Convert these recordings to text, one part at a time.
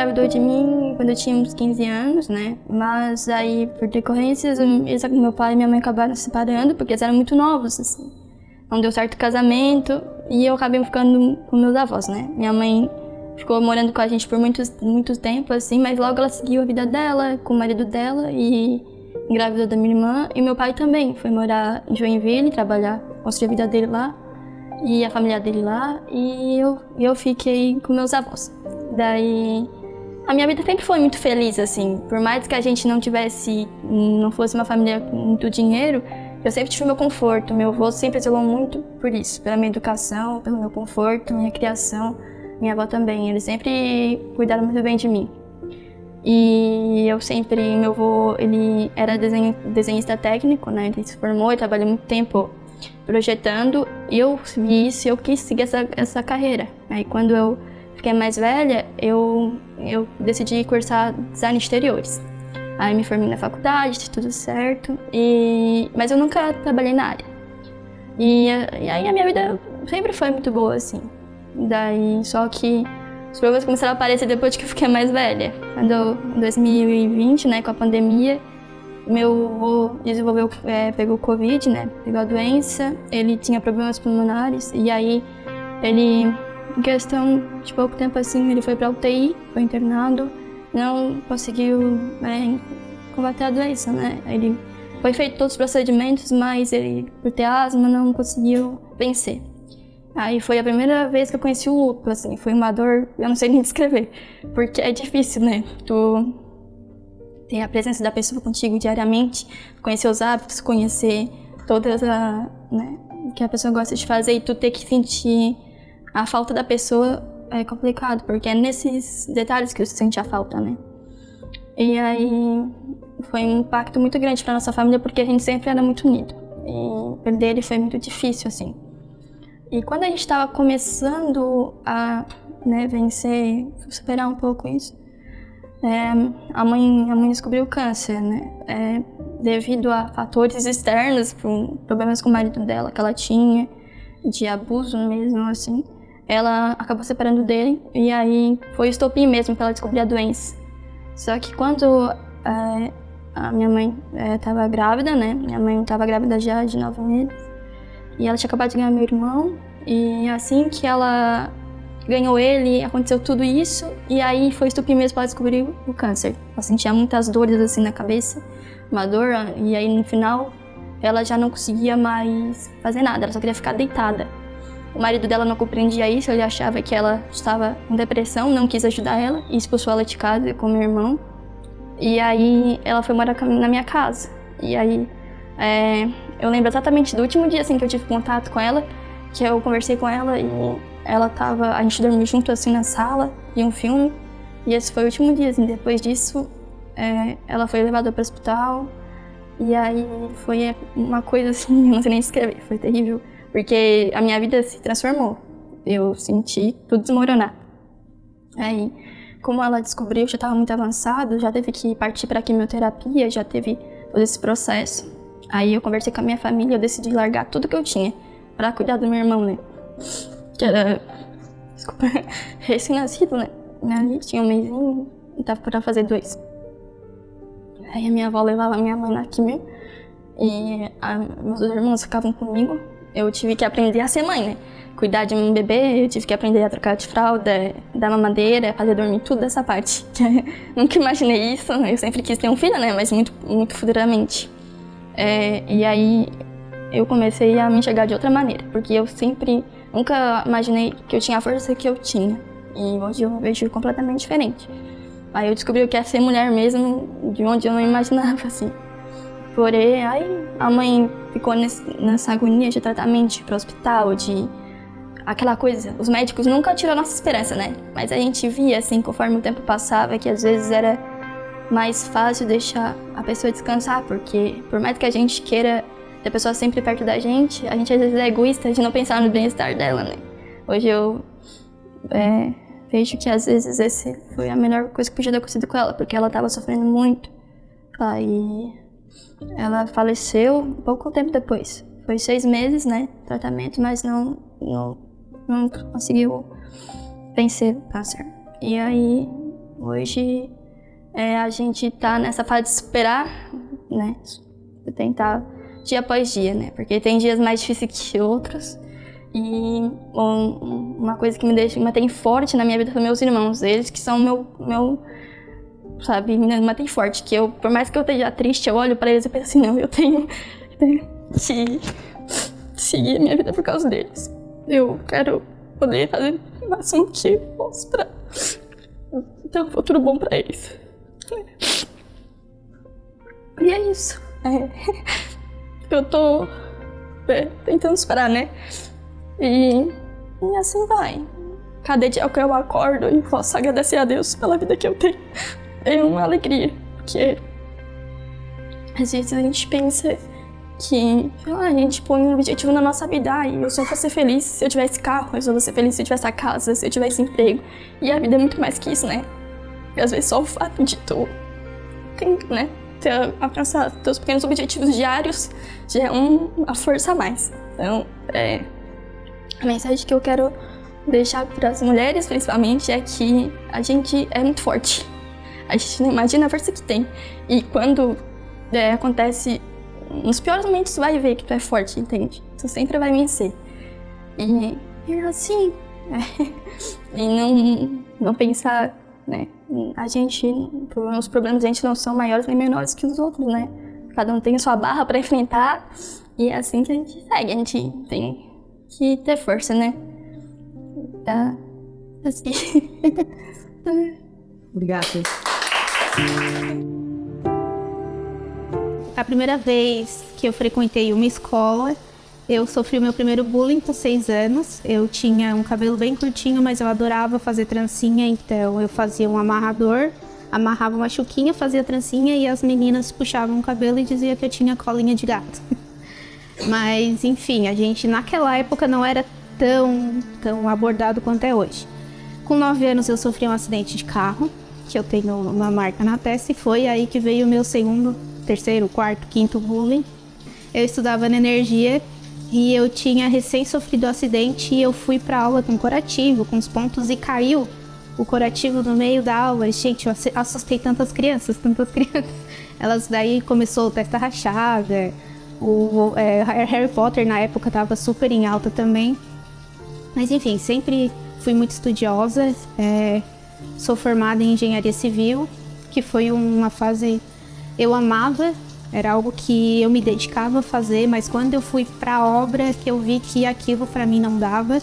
engravidou de mim quando eu tinha uns 15 anos, né? Mas aí, por decorrências, meu pai e minha mãe acabaram se separando, porque eles eram muito novos, assim. Não deu certo o casamento, e eu acabei ficando com meus avós, né? Minha mãe ficou morando com a gente por muito tempo, assim, mas logo ela seguiu a vida dela, com o marido dela, e engravidou da minha irmã. E meu pai também foi morar em Joinville, trabalhar, construir a vida dele lá, e a família dele lá, e eu fiquei com meus avós. Daí, a minha vida sempre foi muito feliz, assim, por mais que a gente não fosse uma família com muito dinheiro, eu sempre tive meu conforto. Meu avô sempre zelou muito por isso, pela minha educação, pelo meu conforto, minha criação. Minha avó também, eles sempre cuidaram muito bem de mim. E meu avô, ele era desenhista técnico, né, ele se formou e trabalhou muito tempo projetando, e eu vi isso e eu quis seguir essa carreira. Aí quando eu fiquei mais velha, eu decidi cursar design de exteriores. Aí me formei na faculdade, tudo certo, mas eu nunca trabalhei na área. E aí a minha vida sempre foi muito boa, assim. Daí, só que os problemas começaram a aparecer depois que eu fiquei mais velha. Em 2020, né, com a pandemia, meu avô pegou Covid, né, pegou a doença, ele tinha problemas pulmonares, e aí ele, em questão de pouco tempo assim, ele foi pra UTI, foi internado, não conseguiu combater a doença, né, ele foi feito todos os procedimentos, mas ele, por ter asma, não conseguiu vencer. Aí foi a primeira vez que eu conheci o luto, assim, foi uma dor, eu não sei nem descrever, porque é difícil, né, tu ter a presença da pessoa contigo diariamente, conhecer os hábitos, conhecer todas o que a pessoa gosta de fazer, e tu ter que sentir a falta da pessoa é complicado, porque é nesses detalhes que tu sente a falta, né. E aí foi um impacto muito grande pra nossa família, porque a gente sempre era muito unido, e perder ele foi muito difícil, assim. E quando a gente estava começando a vencer, superar um pouco isso, a mãe descobriu câncer, né? Devido a fatores externos, problemas com o marido dela que ela tinha, de abuso mesmo, assim, ela acabou separando dele, e aí foi o estopim mesmo para ela descobrir a doença. Só que quando a minha mãe estava grávida, né? Minha mãe estava grávida já de 9 meses. E ela tinha acabado de ganhar meu irmão, e assim que ela ganhou ele, aconteceu tudo isso, e aí foi estupim mesmo para ela descobrir o câncer. Ela sentia muitas dores assim na cabeça, uma dor, e aí no final ela já não conseguia mais fazer nada, ela só queria ficar deitada. O marido dela não compreendia isso, ele achava que ela estava com depressão, não quis ajudar ela, e expulsou ela de casa com meu irmão. E aí ela foi morar na minha casa, e aí eu lembro exatamente do último dia assim, que eu tive contato com ela, que eu conversei com ela e a gente dormiu junto assim na sala, via um filme, e esse foi o último dia, assim. Depois disso, ela foi levada para o hospital, e aí foi uma coisa assim, não sei nem descrever, foi terrível, porque a minha vida se transformou, eu senti tudo desmoronar. Aí, como ela descobriu, já estava muito avançado, já teve que partir para quimioterapia, já teve todo esse processo. Aí eu conversei com a minha família, eu decidi largar tudo que eu tinha pra cuidar do meu irmão, né? Que era, recém-nascido, né? Ali tinha um mêsinho e tava pra fazer 2. Aí a minha avó levava a minha mãe na quimio e meus 2 irmãos ficavam comigo. Eu tive que aprender a ser mãe, né? Cuidar de um bebê, eu tive que aprender a trocar de fralda, dar mamadeira, fazer dormir, tudo dessa parte. Nunca imaginei isso, eu sempre quis ter um filho, né? Mas muito, muito futuramente. E aí eu comecei a me enxergar de outra maneira, porque eu nunca imaginei que eu tinha a força que eu tinha, e hoje eu vejo completamente diferente. Aí eu descobri o que é ser mulher mesmo, de onde eu não imaginava, assim. Porém, aí a mãe ficou nessa agonia de tratamento, de ir pro hospital, de aquela coisa, os médicos nunca tiram a nossa esperança, né? Mas a gente via, assim, conforme o tempo passava, que às vezes era mais fácil deixar a pessoa descansar, porque por mais que a gente queira ter a pessoa sempre perto da gente às vezes é egoísta de não pensar no bem-estar dela, né? Hoje eu vejo que às vezes esse foi a melhor coisa que podia ter acontecido com ela, porque ela estava sofrendo muito. Aí ela faleceu pouco tempo depois. Foi 6 meses, né, tratamento, mas não conseguiu vencer o câncer. E aí Hoje a gente tá nessa fase de superar, né? De tentar dia após dia, né? Porque tem dias mais difíceis que outros. E uma coisa que me mantém forte na minha vida são meus irmãos. Eles que são meu sabe, me mantém forte. Que por mais que eu esteja triste, eu olho pra eles e penso assim, não, eu tenho que seguir minha vida por causa deles. Eu quero poder fazer o máximo que eu posso pra ter um futuro bom pra eles. E é isso. Eu tô tentando superar, né? E assim vai. Cada dia que eu acordo e posso agradecer a Deus pela vida que eu tenho. É uma alegria, porque às vezes a gente pensa que a gente põe um objetivo na nossa vida e eu só vou ser feliz se eu tivesse carro, eu só vou ser feliz se eu tivesse a casa, se eu tivesse emprego. E a vida é muito mais que isso, né? E às vezes só o fato de tu né, alcançar teus pequenos objetivos diários já é uma força a mais. Então, a mensagem que eu quero deixar para as mulheres, principalmente, é que a gente é muito forte. A gente não imagina a força que tem. E quando acontece, nos piores momentos, tu vai ver que tu é forte, entende? Tu sempre vai vencer. E é assim. E não pensar, né? Os problemas da gente não são maiores nem menores que os outros, né? Cada um tem a sua barra para enfrentar. E é assim que a gente segue. A gente tem que ter força, né? Tá? Assim. Obrigada. A primeira vez que eu frequentei uma escola, eu sofri o meu primeiro bullying com 6 anos. Eu tinha um cabelo bem curtinho, mas eu adorava fazer trancinha, então eu fazia um amarrador, amarrava uma chuquinha, fazia trancinha e as meninas puxavam o cabelo e diziam que eu tinha colinha de gato. Mas, enfim, a gente naquela época não era tão abordado quanto é hoje. Com 9 anos eu sofri um acidente de carro, que eu tenho uma marca na testa, e foi aí que veio o meu segundo, terceiro, quarto, quinto bullying. Eu estudava na energia e eu tinha recém sofrido um acidente e eu fui pra aula com corativo, com os pontos, e caiu o corativo no meio da aula. Gente, eu assustei tantas crianças. Elas daí começou testa rachada, Harry Potter na época estava super em alta também. Mas enfim, sempre fui muito estudiosa, sou formada em engenharia civil, que foi uma fase eu amava, era algo que eu me dedicava a fazer, mas quando eu fui para a obra que eu vi que aquilo para mim não dava,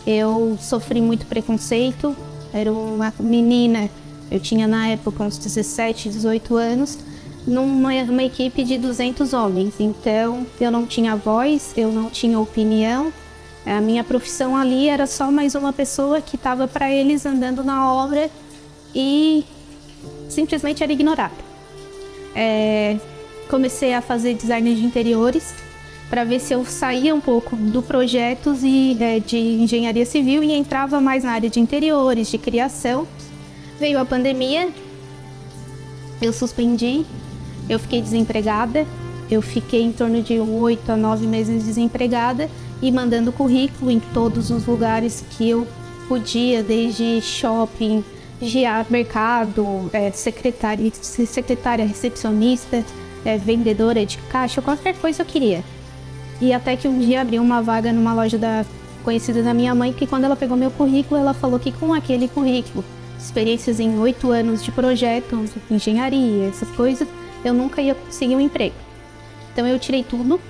eu sofri muito preconceito. Era uma menina, eu tinha na época uns 17, 18 anos, numa equipe de 200 homens, então eu não tinha voz, eu não tinha opinião. A minha profissão ali era só mais uma pessoa que estava para eles andando na obra e simplesmente era ignorada. Comecei a fazer design de interiores para ver se eu saía um pouco do projetos de engenharia civil e entrava mais na área de interiores, de criação. Veio a pandemia, eu suspendi, eu fiquei desempregada, eu fiquei em torno de 8 a 9 meses desempregada e mandando currículo em todos os lugares que eu podia, desde shopping, mercado, secretária, recepcionista, vendedora de caixa, qualquer coisa eu queria. E até que um dia abriu uma vaga numa loja conhecida da minha mãe, que quando ela pegou meu currículo, ela falou que com aquele currículo, experiências em 8 anos de projetos, engenharia, essas coisas, eu nunca ia conseguir um emprego. Então eu tirei tudo.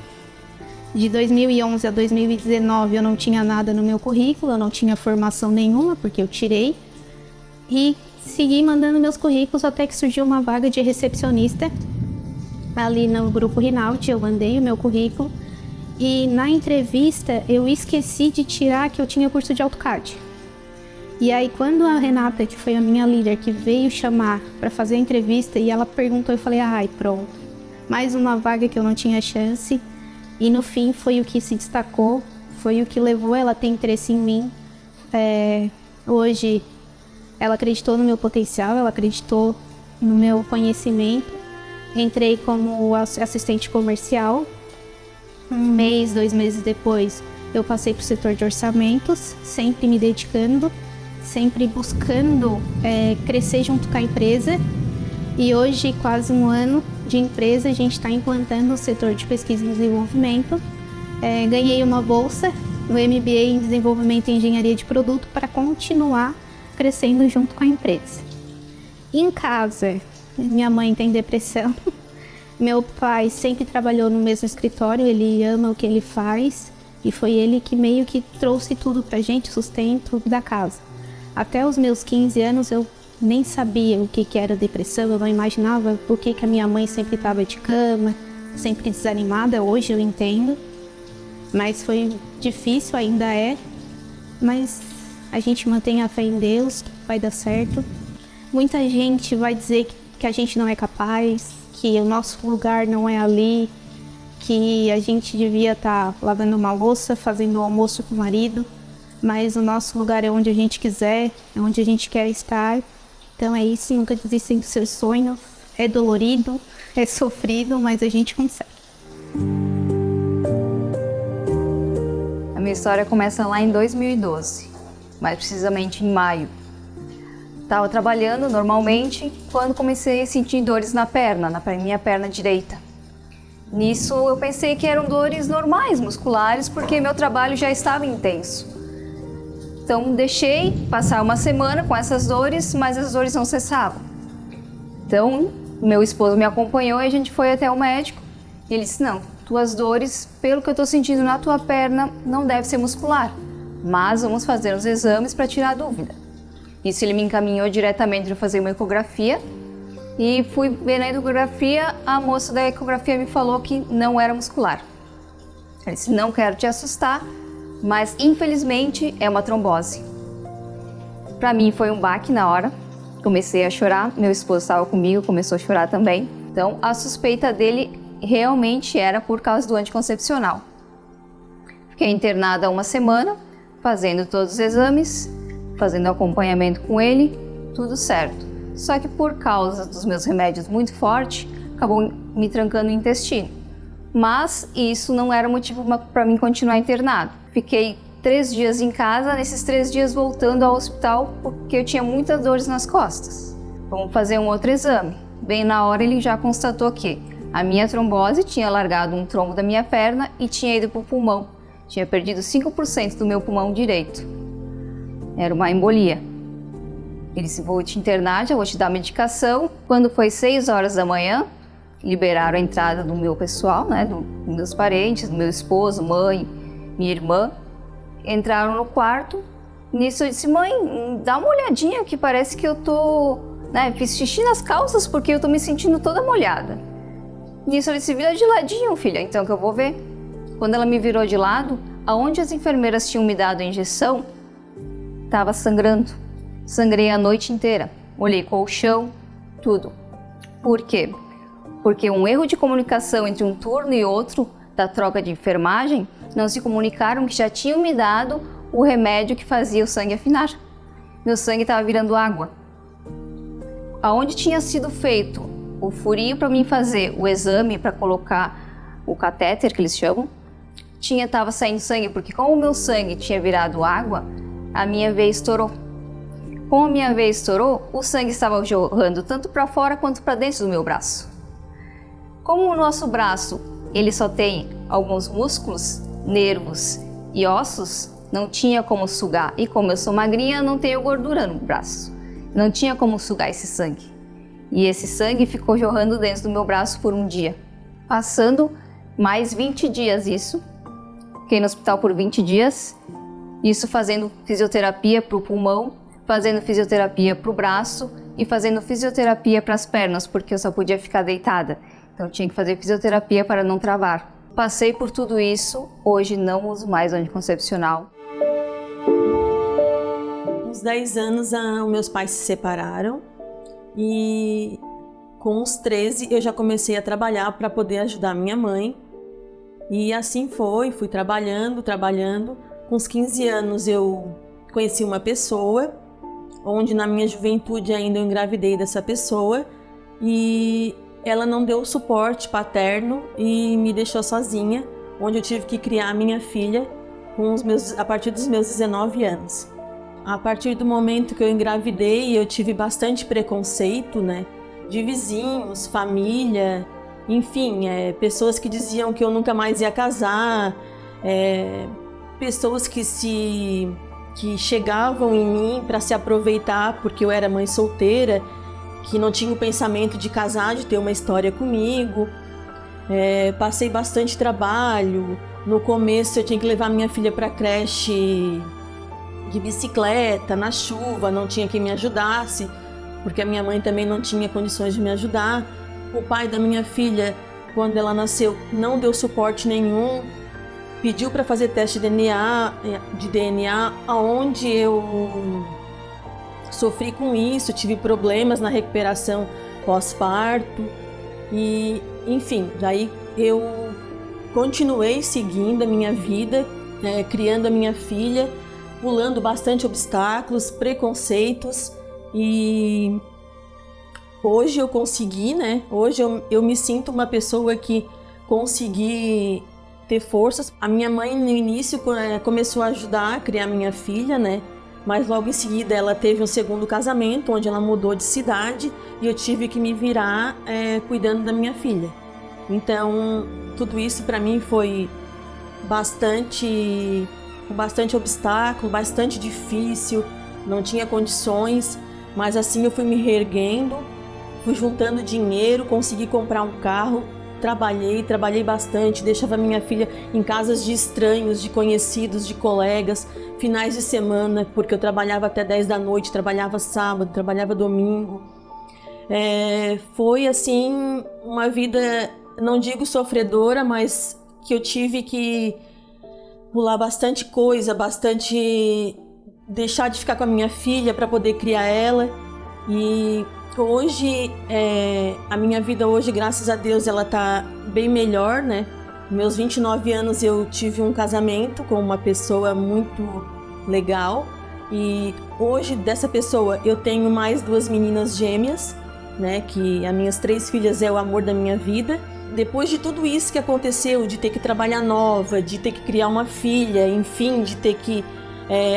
De 2011 a 2019 eu não tinha nada no meu currículo, eu não tinha formação nenhuma, porque eu tirei. E segui mandando meus currículos até que surgiu uma vaga de recepcionista ali no Grupo Rinaldi. Eu mandei o meu currículo e na entrevista eu esqueci de tirar que eu tinha curso de AutoCAD. E aí quando a Renata, que foi a minha líder, que veio chamar para fazer a entrevista e ela perguntou, eu falei, ai, pronto, mais uma vaga que eu não tinha chance. E no fim foi o que se destacou, foi o que levou ela a ter interesse em mim. Hoje ela acreditou no meu potencial, ela acreditou no meu conhecimento. Entrei como assistente comercial. 2 meses depois eu passei para o setor de orçamentos, sempre me dedicando. sempre buscando crescer junto com a empresa. E hoje, quase um ano de empresa, a gente está implantando o setor de pesquisa e desenvolvimento. Ganhei uma bolsa no MBA em Desenvolvimento e Engenharia de Produto para continuar crescendo junto com a empresa. Em casa, minha mãe tem depressão. Meu pai sempre trabalhou no mesmo escritório, ele ama o que ele faz. E foi ele que meio que trouxe tudo pra gente, sustento da casa. Até os meus 15 anos eu nem sabia o que era depressão, eu não imaginava por que a minha mãe sempre estava de cama, sempre desanimada. Hoje eu entendo, mas foi difícil, ainda é. Mas a gente mantém a fé em Deus, que vai dar certo. Muita gente vai dizer que a gente não é capaz, que o nosso lugar não é ali, que a gente devia estar lavando uma louça, fazendo um almoço com o marido, mas o nosso lugar é onde a gente quiser, é onde a gente quer estar. Então é isso, nunca desistem do seu sonho. É dolorido, é sofrido, mas a gente consegue. A minha história começa lá em 2012, mais precisamente em maio. Estava trabalhando normalmente quando comecei a sentir dores na minha perna direita. Nisso eu pensei que eram dores normais, musculares, porque meu trabalho já estava intenso. Então deixei passar uma semana com essas dores, mas as dores não cessavam. Então meu esposo me acompanhou e a gente foi até o médico. E ele disse, não, tuas dores, pelo que eu estou sentindo na tua perna, não deve ser muscular, mas vamos fazer os exames para tirar a dúvida. Isso ele me encaminhou diretamente para fazer uma ecografia. E fui ver na ecografia, a moça da ecografia me falou que não era muscular. Ela disse, não quero te assustar, mas infelizmente é uma trombose. Para mim foi um baque na hora, comecei a chorar, meu esposo estava comigo, começou a chorar também. Então a suspeita dele realmente era por causa do anticoncepcional. Fiquei internada uma semana, fazendo todos os exames, fazendo acompanhamento com ele, tudo certo. Só que por causa dos meus remédios muito fortes, acabou me trancando o intestino. Mas isso não era motivo para mim continuar internado. Fiquei 3 dias em casa, nesses 3 dias voltando ao hospital, porque eu tinha muitas dores nas costas. Vamos fazer um outro exame. Bem na hora ele já constatou que a minha trombose tinha largado um trombo da minha perna e tinha ido para o pulmão. Tinha perdido 5% do meu pulmão direito. Era uma embolia. Ele disse, vou te internar, já vou te dar medicação. Quando foi 6 horas da manhã, liberaram a entrada do meu pessoal, né, dos meus parentes, do meu esposo, mãe, minha irmã. Entraram no quarto. Nisso eu disse, mãe, dá uma olhadinha que parece que eu fiz xixi nas calças porque eu tô me sentindo toda molhada. Nisso ele disse, vira de ladinho, filha, então que eu vou ver. Quando ela me virou de lado, aonde as enfermeiras tinham me dado a injeção, estava sangrando. Sangrei a noite inteira, olhei colchão, tudo. Por quê? Porque um erro de comunicação entre um turno e outro da troca de enfermagem, não se comunicaram que já tinham me dado o remédio que fazia o sangue afinar. Meu sangue estava virando água. Aonde tinha sido feito o furinho para mim fazer o exame para colocar o catéter, que eles chamam, estava saindo sangue, porque como o meu sangue tinha virado água, a minha veia estourou. Como a minha veia estourou, o sangue estava jorrando tanto para fora quanto para dentro do meu braço. Como o nosso braço ele só tem alguns músculos, nervos e ossos, não tinha como sugar. E como eu sou magrinha, não tenho gordura no braço. Não tinha como sugar esse sangue. E esse sangue ficou jorrando dentro do meu braço por um dia. Passando mais 20 dias isso. Fiquei no hospital por 20 dias. Isso fazendo fisioterapia para o pulmão, fazendo fisioterapia para o braço e fazendo fisioterapia para as pernas, porque eu só podia ficar deitada. Então eu tinha que fazer fisioterapia para não travar. Passei por tudo isso, hoje não uso mais anticoncepcional. Uns 10 anos, meus pais se separaram e com uns 13 eu já comecei a trabalhar para poder ajudar minha mãe. E assim fui trabalhando. Com uns 15 anos eu conheci uma pessoa, onde na minha juventude ainda eu engravidei dessa pessoa e ela não deu suporte paterno e me deixou sozinha, onde eu tive que criar a minha filha a partir dos meus 19 anos. A partir do momento que eu engravidei, eu tive bastante preconceito, né? De vizinhos, família, enfim, pessoas que diziam que eu nunca mais ia casar, pessoas que chegavam em mim para se aproveitar porque eu era mãe solteira, que não tinha o pensamento de casar, de ter uma história comigo. Passei bastante trabalho. No começo eu tinha que levar minha filha para a creche de bicicleta, na chuva, não tinha quem me ajudasse, porque a minha mãe também não tinha condições de me ajudar. O pai da minha filha, quando ela nasceu, não deu suporte nenhum, pediu para fazer teste de DNA, onde eu sofri com isso, tive problemas na recuperação pós-parto e, enfim, daí eu continuei seguindo a minha vida, criando a minha filha, pulando bastante obstáculos, preconceitos, e hoje eu consegui, né? Hoje eu me sinto uma pessoa que consegui ter forças. A minha mãe no início começou a ajudar a criar minha filha, né? Mas logo em seguida ela teve um segundo casamento, onde ela mudou de cidade e eu tive que me virar cuidando da minha filha. Então tudo isso para mim foi bastante obstáculo, bastante difícil, não tinha condições, mas assim eu fui me reerguendo, fui juntando dinheiro, consegui comprar um carro, trabalhei bastante, deixava minha filha em casas de estranhos, de conhecidos, de colegas, finais de semana, porque eu trabalhava até 10 da noite, trabalhava sábado, trabalhava domingo. Foi assim uma vida, não digo sofredora, mas que eu tive que pular bastante coisa, deixar de ficar com a minha filha para poder criar ela. E hoje, a minha vida hoje, graças a Deus, ela tá bem melhor, né? Meus 29 anos eu tive um casamento com uma pessoa muito legal. E hoje, dessa pessoa, eu tenho mais 2 meninas gêmeas, né? Que as minhas 3 filhas é o amor da minha vida. Depois de tudo isso que aconteceu, de ter que trabalhar nova, de ter que criar uma filha, enfim, de ter que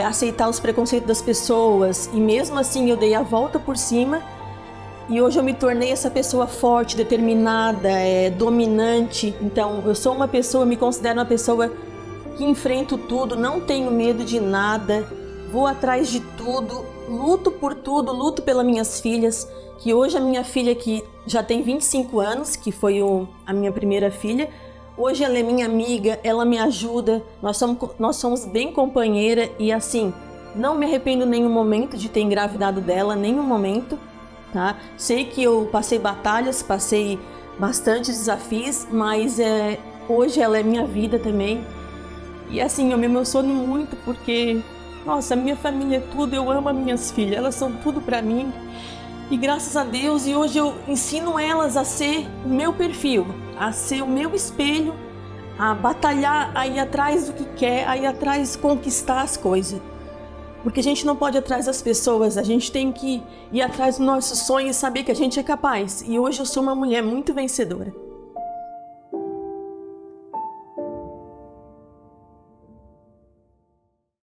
aceitar os preconceitos das pessoas, e mesmo assim eu dei a volta por cima, e hoje eu me tornei essa pessoa forte, determinada, dominante. Então eu me considero uma pessoa que enfrento tudo, não tenho medo de nada, vou atrás de tudo, luto por tudo, luto pelas minhas filhas, que hoje a minha filha, que já tem 25 anos, que foi a minha primeira filha, hoje ela é minha amiga, ela me ajuda, nós somos bem companheira, e assim, não me arrependo em nenhum momento de ter engravidado dela, nenhum momento, tá? Sei que eu passei batalhas, passei bastante desafios, mas hoje ela é minha vida também. E assim, eu me emociono muito porque, nossa, minha família é tudo, eu amo as minhas filhas, elas são tudo pra mim. E graças a Deus, e hoje eu ensino elas a ser o meu perfil, a ser o meu espelho, a batalhar, a ir atrás do que quer, a ir atrás, conquistar as coisas. Porque a gente não pode ir atrás das pessoas, a gente tem que ir atrás do nosso sonho e saber que a gente é capaz. E hoje eu sou uma mulher muito vencedora.